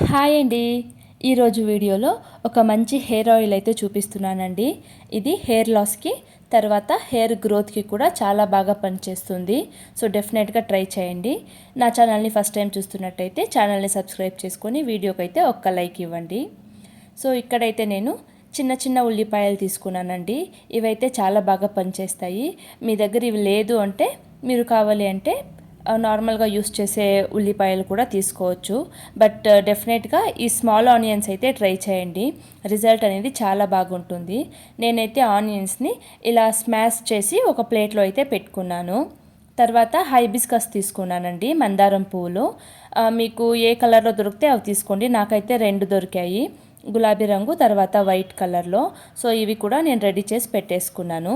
Hi అండి. ఈరోజు వీడియోలో ఒక మంచి హెయిర్ ఆయిల్ అయితే చూపిస్తున్నానండి. ఇది హెయిర్ లాస్కి తర్వాత హెయిర్ గ్రోత్కి కూడా చాలా బాగా పనిచేస్తుంది. సో డెఫినెట్గా ట్రై చేయండి. నా ఛానల్ని ఫస్ట్ టైం చూస్తున్నట్టయితే ఛానల్ని సబ్స్క్రైబ్ చేసుకొని వీడియోకి అయితే ఒక్క లైక్ ఇవ్వండి. సో ఇక్కడైతే నేను చిన్న చిన్న ఉల్లిపాయలు తీసుకున్నానండి. ఇవైతే చాలా బాగా పనిచేస్తాయి. మీ దగ్గర ఇవి లేదు అంటే మీరు కావాలి అంటే నార్మల్గా యూస్ చేసే ఉల్లిపాయలు కూడా తీసుకోవచ్చు. బట్ డెఫినెట్గా ఈ స్మాల్ ఆనియన్స్ అయితే ట్రై చేయండి. రిజల్ట్ అనేది చాలా బాగుంటుంది. నేనైతే ఆనియన్స్ని ఇలా స్మాష్ చేసి ఒక ప్లేట్లో అయితే పెట్టుకున్నాను. తర్వాత హైబిస్కస్ తీసుకున్నానండి, మందారం పువ్వులు. మీకు ఏ కలర్లో దొరికితే అవి తీసుకోండి. నాకైతే 2 దొరికాయి, గులాబీ రంగు తర్వాత వైట్ కలర్లో. సో ఇవి కూడా నేను రెడీ చేసి పెట్టేసుకున్నాను.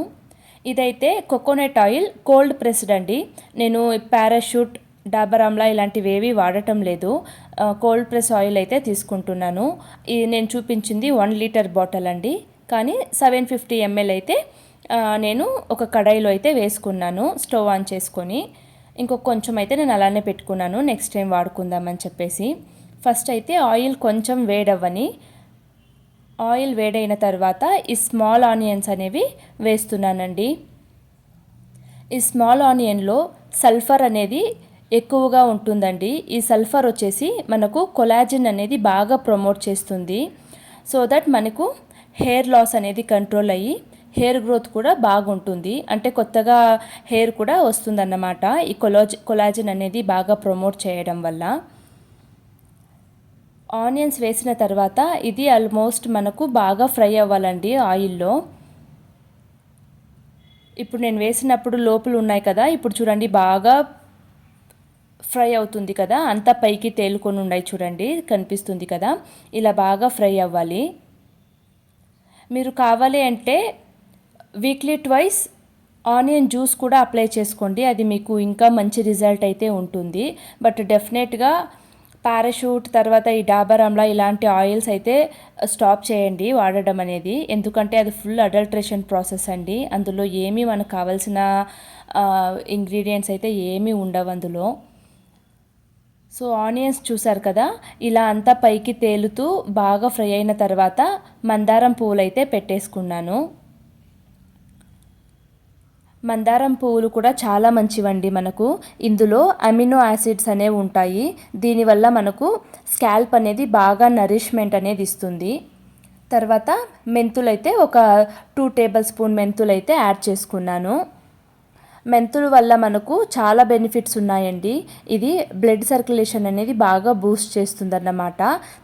ఇదైతే కోకోనట్ ఆయిల్ కోల్డ్ ప్రెస్డ్ అండి. నేను పారాషూట్, డాబర్ ఆమ్లా ఇలాంటివి ఏవి వాడటం లేదు. కోల్డ్ ప్రెస్ ఆయిల్ అయితే తీసుకుంటున్నాను. ఇది నేను చూపించింది 1 లీటర్ బాటిల్ అండి, కానీ 750 ml అయితే నేను ఒక కడాయిలో అయితే వేసుకున్నాను స్టవ్ ఆన్ చేసుకొని. ఇంకొక కొంచెం అయితే నేను అలానే పెట్టుకున్నాను, నెక్స్ట్ టైం వాడుకుందామని చెప్పేసి. ఫస్ట్ అయితే ఆయిల్ కొంచెం వేడవ్వని. ఆయిల్ వేడైన తర్వాత ఈ స్మాల్ ఆనియన్స్ అనేవి వేస్తున్నానండి. ఈ స్మాల్ ఆనియన్లో సల్ఫర్ అనేది ఎక్కువగా ఉంటుందండి. ఈ సల్ఫర్ వచ్చేసి మనకు కొలాజిన్ అనేది బాగా ప్రమోట్ చేస్తుంది. సో దట్ మనకు హెయిర్ లాస్ అనేది కంట్రోల్ అయ్యి హెయిర్ గ్రోత్ కూడా బాగుంటుంది. అంటే కొత్తగా హెయిర్ కూడా వస్తుందన్నమాట ఈ కొలాజిన్ అనేది బాగా ప్రమోట్ చేయడం వల్ల. ఆనియన్స్ వేసిన తర్వాత ఇది ఆల్మోస్ట్ మనకు బాగా ఫ్రై అవ్వాలండి ఆయిల్లో. ఇప్పుడు నేను వేసినప్పుడు లోపల ఉన్నాయి కదా, ఇప్పుడు చూడండి బాగా ఫ్రై అవుతుంది కదా, అంతా పైకి తేలుకొని ఉన్నాయి చూడండి, కనిపిస్తుంది కదా, ఇలా బాగా ఫ్రై అవ్వాలి. మీరు కావాలి అంటే వీక్లీ ట్వైస్ ఆనియన్ జ్యూస్ కూడా అప్లై చేసుకోండి, అది మీకు ఇంకా మంచి రిజల్ట్ అయితే ఉంటుంది. బట్ డెఫినెట్గా పారాషూట్ తర్వాత ఈ డాబర్ ఆమ్లా ఇలాంటి ఆయిల్స్ అయితే స్టాప్ చేయండి వాడడం అనేది. ఎందుకంటే అది ఫుల్ అడల్ట్రేషన్ ప్రాసెస్ అండి. అందులో ఏమీ మనకు కావాల్సిన ఇంగ్రీడియంట్స్ అయితే ఏమీ ఉండవు అందులో. సో ఆనియన్స్ చూసారు కదా, ఇలా అంతా పైకి తేలుతూ బాగా ఫ్రై అయిన తర్వాత మందారం పువ్వులు అయితే పెట్టేసుకున్నాను. మందారం పువ్వులు కూడా చాలా మంచివండి మనకు. ఇందులో అమినో యాసిడ్స్ అనేవి ఉంటాయి. దీనివల్ల మనకు స్కాల్ప్ అనేది బాగా నరిష్మెంట్ అనేది ఇస్తుంది. తర్వాత మెంతులైతే ఒక 2 టేబుల్ స్పూన్ మెంతులైతే యాడ్ చేసుకున్నాను. మెంతుల వల్ల మనకు చాలా బెనిఫిట్స్ ఉన్నాయండి. ఇది బ్లడ్ సర్క్యులేషన్ అనేది బాగా బూస్ట్ చేస్తుందన్నమాట.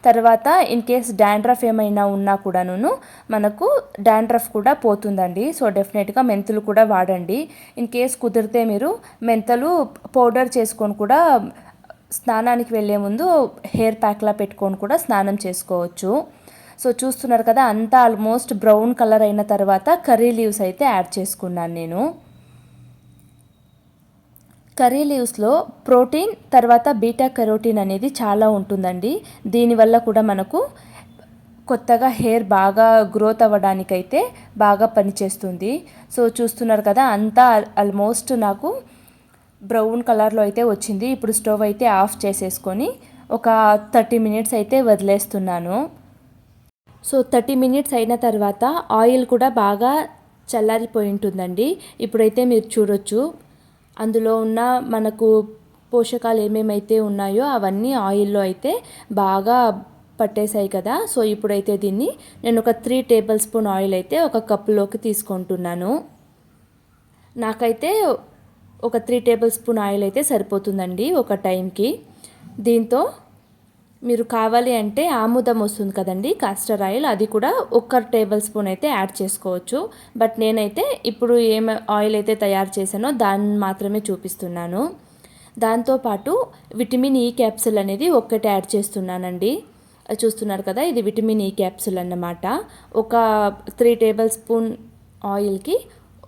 తర్వాత ఇన్ కేస్ డాండ్రఫ్ ఏమైనా ఉన్నా కూడాను మనకు డాండ్రఫ్ కూడా పోతుందండి. సో డెఫినెట్గా మెంతులు కూడా వాడండి. ఇన్ కేస్ కుదిరితే మీరు మెంతులు పౌడర్ చేసుకొని కూడా స్నానానికి వెళ్ళే ముందు హెయిర్ ప్యాక్లా పెట్టుకొని కూడా స్నానం చేసుకోవచ్చు. సో చూస్తున్నారు కదా, అంతా ఆల్మోస్ట్ బ్రౌన్ కలర్ అయిన తర్వాత కర్రీ లీవ్స్ అయితే యాడ్ చేసుకున్నాను నేను. కర్రీ లీవ్స్లో ప్రోటీన్ తర్వాత బీటా కెరోటిన్ అనేది చాలా ఉంటుందండి. దీనివల్ల కూడా మనకు కొత్తగా హెయిర్ బాగా గ్రోత్ అవ్వడానికైతే బాగా పనిచేస్తుంది. సో చూస్తున్నారు కదా, అంతా ఆల్మోస్ట్ నాకు బ్రౌన్ కలర్లో అయితే వచ్చింది. ఇప్పుడు స్టవ్ అయితే ఆఫ్ చేసేసుకొని ఒక 30 మినిట్స్ అయితే వదిలేస్తున్నాను. సో 30 మినిట్స్ అయిన తర్వాత ఆయిల్ కూడా బాగా చల్లారిపోయి ఉంటుందండి. ఇప్పుడైతే మీరు చూడొచ్చు, అందులో ఉన్న మనకు పోషకాలు ఏమేమైతే ఉన్నాయో అవన్నీ ఆయిల్లో అయితే బాగా పట్టేశాయి కదా. సో ఇప్పుడైతే దీన్ని నేను ఒక 3 టేబుల్ స్పూన్ ఆయిల్ అయితే ఒక కప్పులోకి తీసుకుంటున్నాను. నాకైతే ఒక 3 టేబుల్ స్పూన్ ఆయిల్ అయితే సరిపోతుందండి ఒక టైంకి. దీంతో మీరు కావాలి అంటే ఆముదం వస్తుంది కదండి, కాస్టర్ ఆయిల్, అది కూడా 1 టేబుల్ స్పూన్ అయితే యాడ్ చేసుకోవచ్చు. బట్ నేనైతే ఇప్పుడు ఏం ఆయిల్ అయితే తయారు చేశానో దాన్ని మాత్రమే చూపిస్తున్నాను. దాంతోపాటు విటమిన్ ఈ క్యాప్సూల్ అనేది ఒక్కటి యాడ్ చేస్తున్నానండి. చూస్తున్నారు కదా, ఇది విటమిన్ ఈ క్యాప్సూల్ అన్నమాట. ఒక 3 టేబుల్ స్పూన్ ఆయిల్కి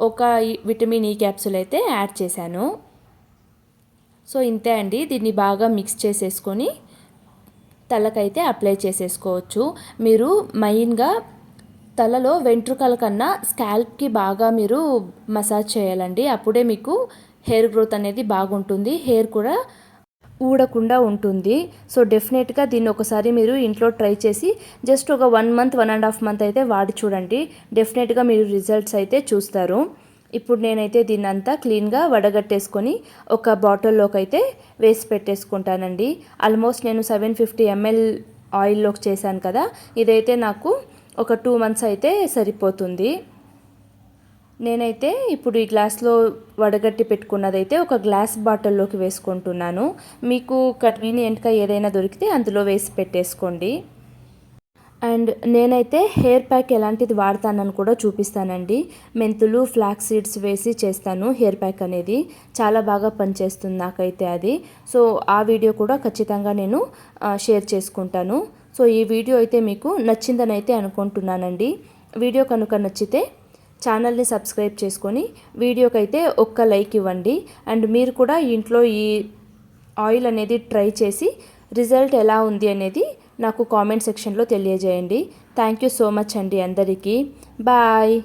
ఒక విటమిన్ ఈ క్యాప్సూల్ అయితే యాడ్ చేశాను. సో ఇంతే అండి, దీన్ని బాగా మిక్స్ చేసేసుకొని తలకైతే అప్లై చేసేసుకోవచ్చు. మీరు మెయిన్గా తలలో వెంట్రుకల కన్నా స్కాల్ప్కి బాగా మీరు మసాజ్ చేయాలండి. అప్పుడే మీకు హెయిర్ గ్రోత్ అనేది బాగుంటుంది. హెయిర్ కూడా ఊడకుండా ఉంటుంది. సో డెఫినెట్గా దీన్ని ఒకసారి మీరు ఇంట్లో ట్రై చేసి జస్ట్ ఒక 1 మంత్ 1.5 మంత్ అయితే వాడి చూడండి. డెఫినెట్గా మీరు రిజల్ట్స్ అయితే చూస్తారు. ఇప్పుడు నేనైతే దీన్నంతా క్లీన్గా వడగట్టేసుకొని ఒక బాటిల్లోకి అయితే వేసి పెట్టేసుకుంటానండి. ఆల్మోస్ట్ నేను 750 ml ఆయిల్లోకి చేశాను కదా, ఇదైతే నాకు ఒక 2 మంత్స్ అయితే సరిపోతుంది. నేనైతే ఇప్పుడు ఈ గ్లాస్లో వడగట్టి పెట్టుకున్నదైతే ఒక గ్లాస్ బాటిల్లోకి వేసుకుంటున్నాను. మీకు కన్వీనియంట్గా ఏదైనా దొరికితే అందులో వేసి పెట్టేసుకోండి. అండ్ నేనైతే హెయిర్ ప్యాక్ ఎలాంటిది వాడతానని కూడా చూపిస్తానండి. మెంతులు, ఫ్లాక్స్ సీడ్స్ వేసి చేస్తాను హెయిర్ ప్యాక్ అనేది. చాలా బాగా పనిచేస్తుంది నాకైతే అది. సో ఆ వీడియో కూడా ఖచ్చితంగా నేను షేర్ చేసుకుంటాను. సో ఈ వీడియో అయితే మీకు నచ్చిందని అయితే అనుకుంటున్నానండి. వీడియో కనుక నచ్చితే ఛానల్ని సబ్స్క్రైబ్ చేసుకొని వీడియోకైతే ఒక్క లైక్ ఇవ్వండి. అండ్ మీరు కూడా ఇంట్లో ఈ ఆయిల్ అనేది ట్రై చేసి రిజల్ట్ ఎలా ఉంది అనేది నాకు కామెంట్ సెక్షన్లో తెలియజేయండి. థ్యాంక్ యూ సో మచ్ అండి అందరికీ. బాయ్.